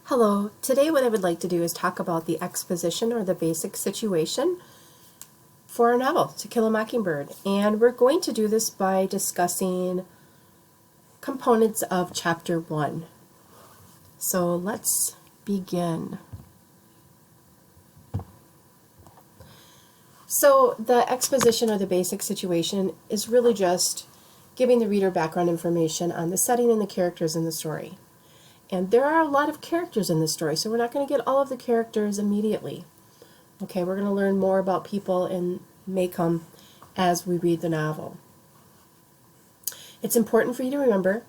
Hello, today what I would like to do is talk about the exposition or the basic situation for our novel, To Kill a Mockingbird. And we're going to do this by discussing components of Chapter 1. So let's begin. So the exposition or the basic situation is really just giving the reader background information on the setting and the characters in the story. And there are a lot of characters in this story, so we're not going to get all of the characters immediately. Okay, we're going to learn more about people and may come as we read the novel. It's important for you to remember,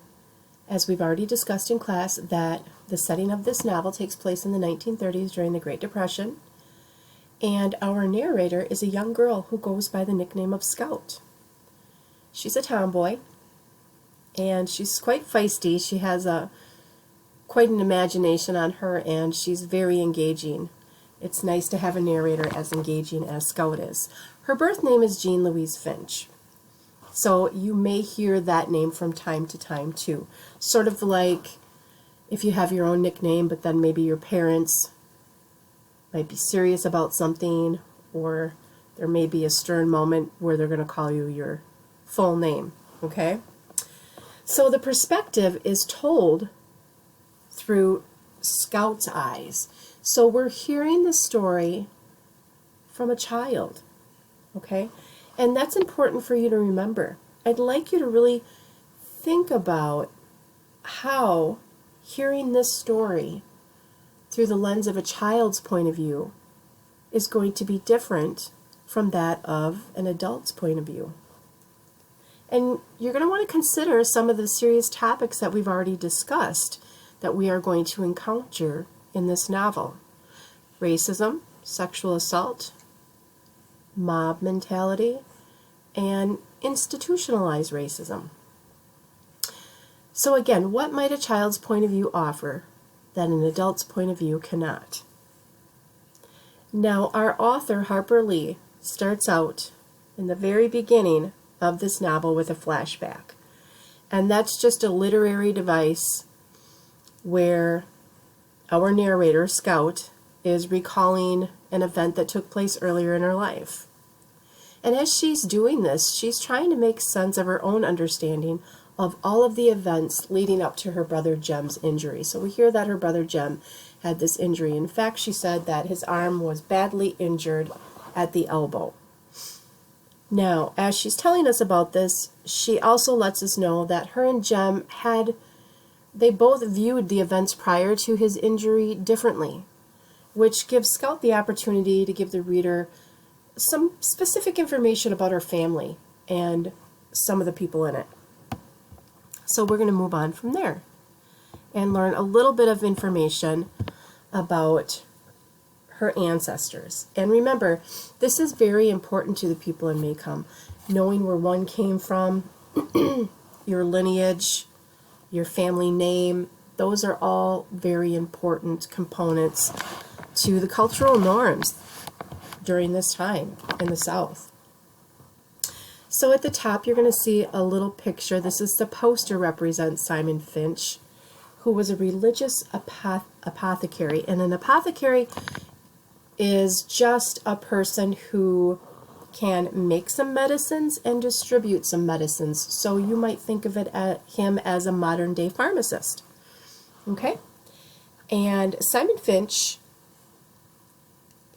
as we've already discussed in class, that the setting of this novel takes place in the 1930s during the Great Depression, and our narrator is a young girl who goes by the nickname of Scout. She's a tomboy, and she's quite feisty. She has quite an imagination on her, and she's very engaging. It's nice to have a narrator as engaging as Scout is. Her birth name is Jean Louise Finch, so you may hear that name from time to time too. Sort of like if you have your own nickname, but then maybe your parents might be serious about something, or there may be a stern moment where they're going to call you your full name. Okay? So the perspective is told through Scout's eyes. So we're hearing the story from a child, okay? And that's important for you to remember. I'd like you to really think about how hearing this story through the lens of a child's point of view is going to be different from that of an adult's point of view. And you're going to want to consider some of the serious topics that we've already discussed that we are going to encounter in this novel. Racism, sexual assault, mob mentality, and institutionalized racism. So again, what might a child's point of view offer that an adult's point of view cannot? Now, our author, Harper Lee, starts out in the very beginning of this novel with a flashback. And that's just a literary device where our narrator, Scout, is recalling an event that took place earlier in her life. And as she's doing this, she's trying to make sense of her own understanding of all of the events leading up to her brother Jem's injury. So we hear that her brother Jem had this injury. In fact, she said that his arm was badly injured at the elbow. Now, as she's telling us about this, she also lets us know that her and Jem they both viewed the events prior to his injury differently, which gives Scout the opportunity to give the reader some specific information about her family and some of the people in it. So we're going to move on from there and learn a little bit of information about her ancestors. And remember, this is very important to the people in Maycomb, knowing where one came from, your lineage, your family name. Those are all very important components to the cultural norms during this time in the South. So at the top you're going to see a little picture. This is the poster represents Simon Finch, who was a religious apothecary. And an apothecary is just a person who can make some medicines and distribute some medicines. So you might think of him as a modern day pharmacist. Okay? And Simon Finch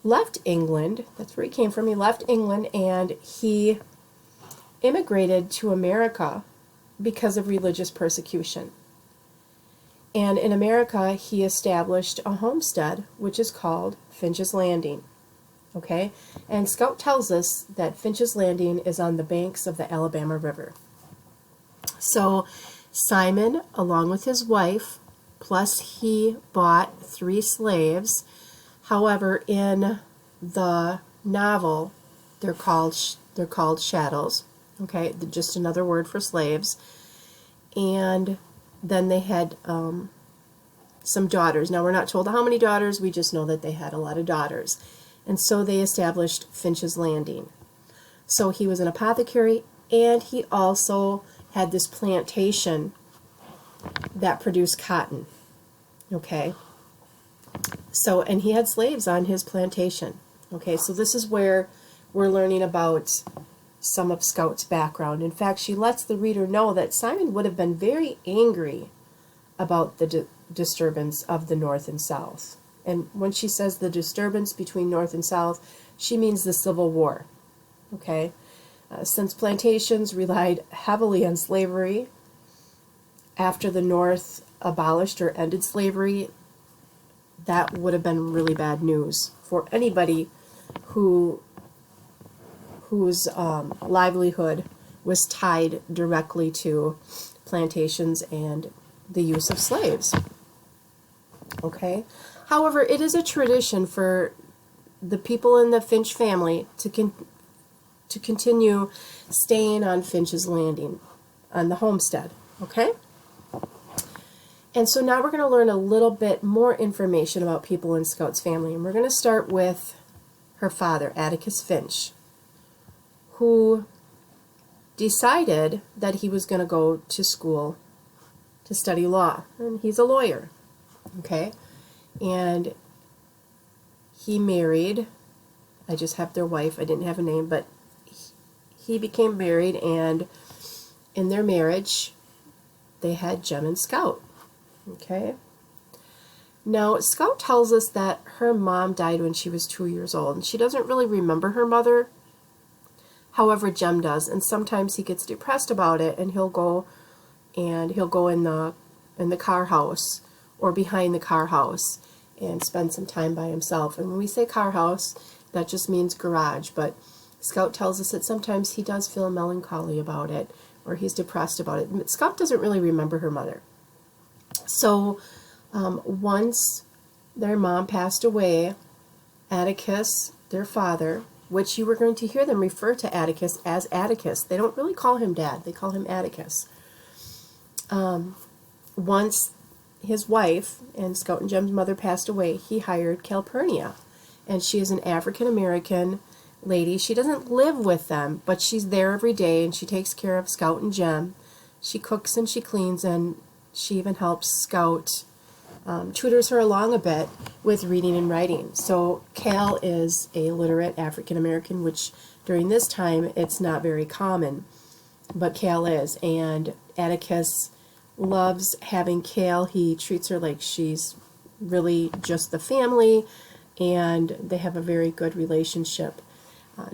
left England. That's where he came from. He left England and he immigrated to America because of religious persecution. And in America, he established a homestead, which is called Finch's Landing. Okay? And Scout tells us that Finch's Landing is on the banks of the Alabama River. So Simon, along with his wife, plus he bought 3 slaves. However, in the novel, they're called chattels. Okay? Just another word for slaves. And then they had some daughters. Now, we're not told how many daughters. We just know that they had a lot of daughters. And so they established Finch's Landing. So he was an apothecary, and he also had this plantation that produced cotton. Okay? So, and he had slaves on his plantation. Okay, so this is where we're learning about some of Scout's background. In fact, she lets the reader know that Simon would have been very angry about the disturbance of the North and South. And when she says the disturbance between North and South, she means the Civil War. Okay, since plantations relied heavily on slavery, after the North abolished or ended slavery, that would have been really bad news for anybody whose livelihood was tied directly to plantations and the use of slaves. Okay. However, it is a tradition for the people in the Finch family to continue staying on Finch's Landing, on the homestead. Okay. And so now we're going to learn a little bit more information about people in Scout's family. And we're going to start with her father, Atticus Finch, who decided that he was going to go to school to study law. And he's a lawyer. Okay? And he married, I just have their wife, I didn't have a name, but he became married, and in their marriage, they had Jem and Scout. Okay. Now, Scout tells us that her mom died when she was 2 years old, and she doesn't really remember her mother. However, Jem does, and sometimes he gets depressed about it, and he'll go in the car house or behind the car house and spend some time by himself. And when we say car house, that just means garage, but Scout tells us that sometimes he does feel melancholy about it, or he's depressed about it. Scout doesn't really remember her mother. So once their mom passed away, Atticus, their father, which you were going to hear them refer to Atticus as Atticus. They don't really call him Dad. They call him Atticus. Once his wife and Scout and Jem's mother passed away, he hired Calpurnia. And she is an African-American lady. She doesn't live with them, but she's there every day, and she takes care of Scout and Jem. She cooks and she cleans, and she even helps Scout, tutors her along a bit with reading and writing. So Cal is a literate African-American, which during this time it's not very common, but Cal is. And Atticus loves having Cal. He treats her like she's really just the family, and they have a very good relationship.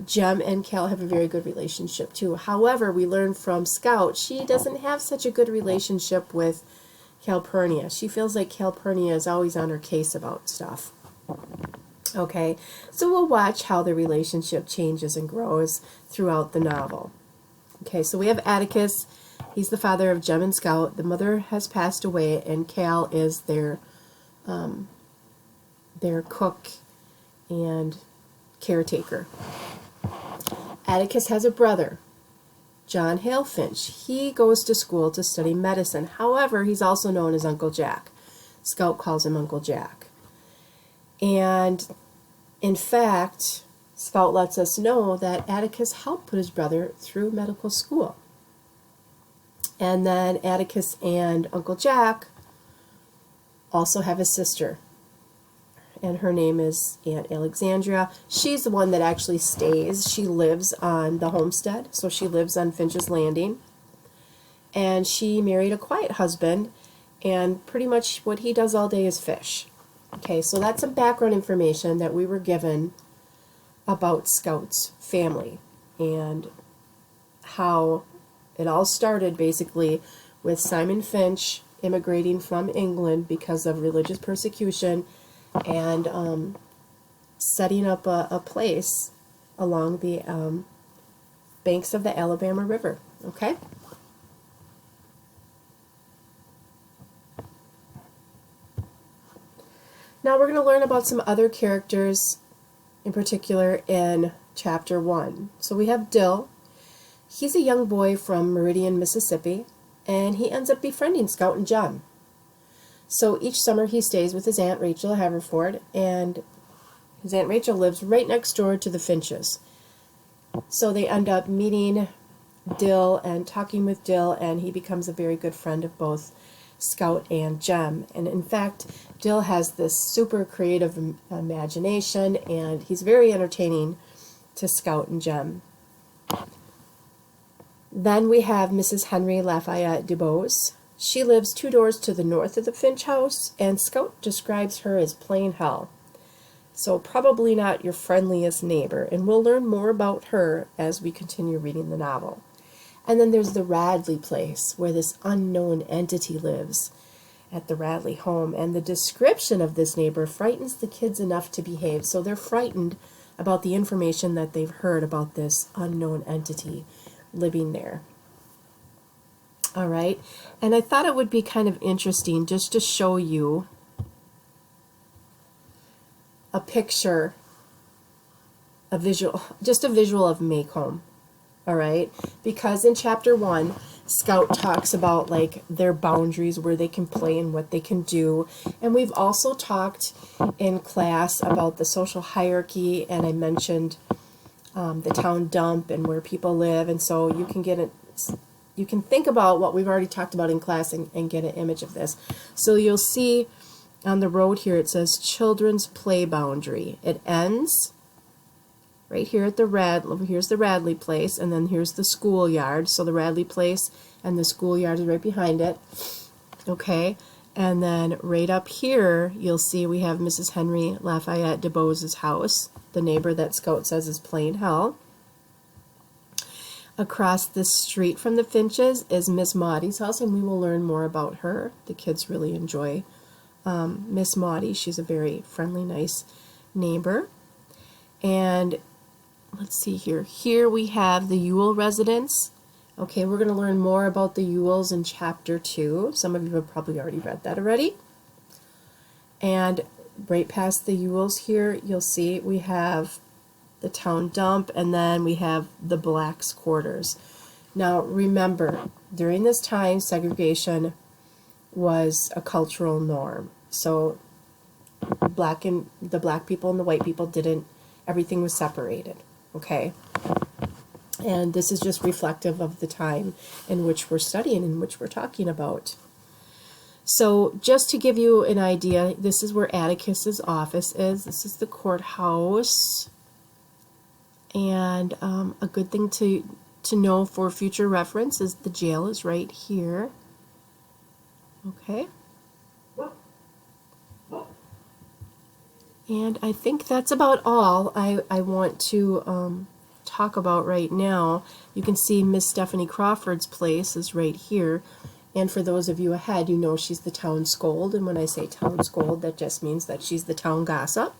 Jem and Cal have a very good relationship too. However, we learn from Scout she doesn't have such a good relationship with Calpurnia. She feels like Calpurnia is always on her case about stuff. Okay, so we'll watch how the relationship changes and grows throughout the novel. Okay, so we have Atticus. He's the father of Jem and Scout. The mother has passed away, and Cal is their cook and caretaker. Atticus has a brother, John Hale Finch. He goes to school to study medicine. However, he's also known as Uncle Jack. Scout calls him Uncle Jack. And in fact, Scout lets us know that Atticus helped put his brother through medical school. And then Atticus and Uncle Jack also have a sister, and her name is Aunt Alexandria. She's the one that actually stays. She lives on the homestead, so she lives on Finch's Landing. And she married a quiet husband, and pretty much what he does all day is fish. Okay, so that's some background information that we were given about Scout's family and how it all started basically with Simon Finch immigrating from England because of religious persecution and setting up a place along the banks of the Alabama River. Okay? Now we're going to learn about some other characters, in particular in Chapter 1. So we have Dill. He's a young boy from Meridian, Mississippi, and he ends up befriending Scout and Jem. So each summer he stays with his Aunt Rachel Haverford, and his Aunt Rachel lives right next door to the Finches. So they end up meeting Dill and talking with Dill, and he becomes a very good friend of both Scout and Jem. And in fact, Dill has this super creative imagination, and he's very entertaining to Scout and Jem. Then we have Mrs. Henry Lafayette DuBose. She lives 2 doors to the north of the Finch house, and Scout describes her as plain hell. So probably not your friendliest neighbor, and we'll learn more about her as we continue reading the novel. And then there's the Radley place, where this unknown entity lives at the Radley home, and the description of this neighbor frightens the kids enough to behave, so they're frightened about the information that they've heard about this unknown entity living there. All right, and I thought it would be kind of interesting just to show you a picture, just a visual of Maycomb. All right, because in chapter 1, Scout talks about like their boundaries, where they can play and what they can do, and we've also talked in class about the social hierarchy, and I mentioned the town dump and where people live, and so you can get it. You can think about what we've already talked about in class and get an image of this. So you'll see on the road here, it says children's play boundary. It ends right here at here's the Radley place, and then here's the schoolyard. So the Radley place and the schoolyard is right behind it. Okay, and then right up here, you'll see we have Mrs. Henry Lafayette DuBose's house, the neighbor that Scout says is plain hell. Across the street from the Finches is Miss Maudie's house, and we will learn more about her. The kids really enjoy Miss Maudie. She's a very friendly, nice neighbor. And let's see here. Here we have the Ewell residence. Okay, we're going to learn more about the Ewells in chapter 2. Some of you have probably already read that already. And right past the Ewells here, you'll see we have the town dump, and then we have the blacks' quarters. Now remember, during this time, segregation was a cultural norm. So the black people and the white people didn't, everything was separated, okay? And this is just reflective of the time in which we're studying, in which we're talking about. So just to give you an idea, this is where Atticus's office is. This is the courthouse. And a good thing to know for future reference is the jail is right here. Okay. And I think that's about all I want to talk about right now. You can see Miss Stephanie Crawford's place is right here. And for those of you ahead, you know she's the town scold. And when I say town scold, that just means that she's the town gossip.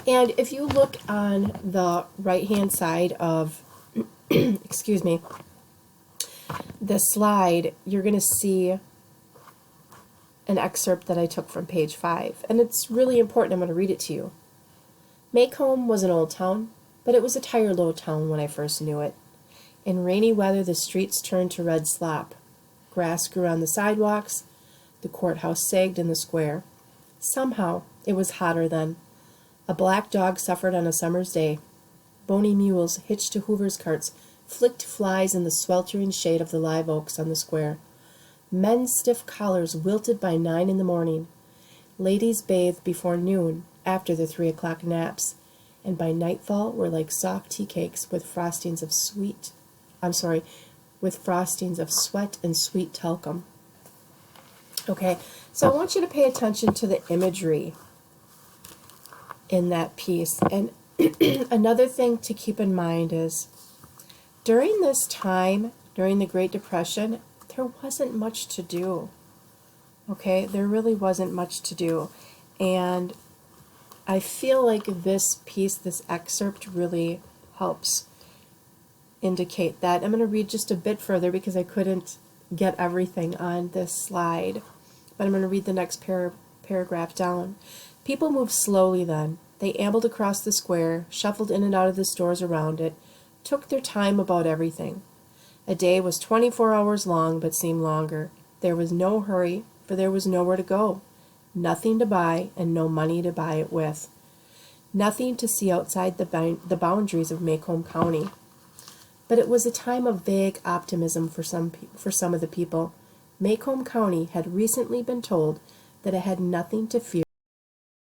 And if you look on the right-hand side of, excuse me, the slide, you're going to see an excerpt that I took from page 5. And it's really important. I'm going to read it to you. Maycomb was an old town, but it was a tire-low town when I first knew it. In rainy weather, the streets turned to red slop. Grass grew on the sidewalks. The courthouse sagged in the square. Somehow, it was hotter then. A black dog suffered on a summer's day. Bony mules hitched to Hoover's carts flicked flies in the sweltering shade of the live oaks on the square. Men's stiff collars wilted by 9 in the morning. Ladies bathed before noon, after the 3 o'clock naps, and by nightfall were like soft tea cakes with frostings of sweat and sweet talcum. Okay, so I want you to pay attention to the imagery in that piece. And another thing to keep in mind is during this time, during the Great Depression, there wasn't much to do. Okay, there really wasn't much to do. And I feel like this piece, this excerpt, really helps indicate that. I'm going to read just a bit further because I couldn't get everything on this slide. But I'm going to read the next paragraph down. People moved slowly then. They ambled across the square, shuffled in and out of the stores around it, took their time about everything. A day was 24 hours long, but seemed longer. There was no hurry, for there was nowhere to go. Nothing to buy, and no money to buy it with. Nothing to see outside the boundaries of Maycomb County. But it was a time of vague optimism for some of the people. Macomb County had recently been told that it had nothing to fear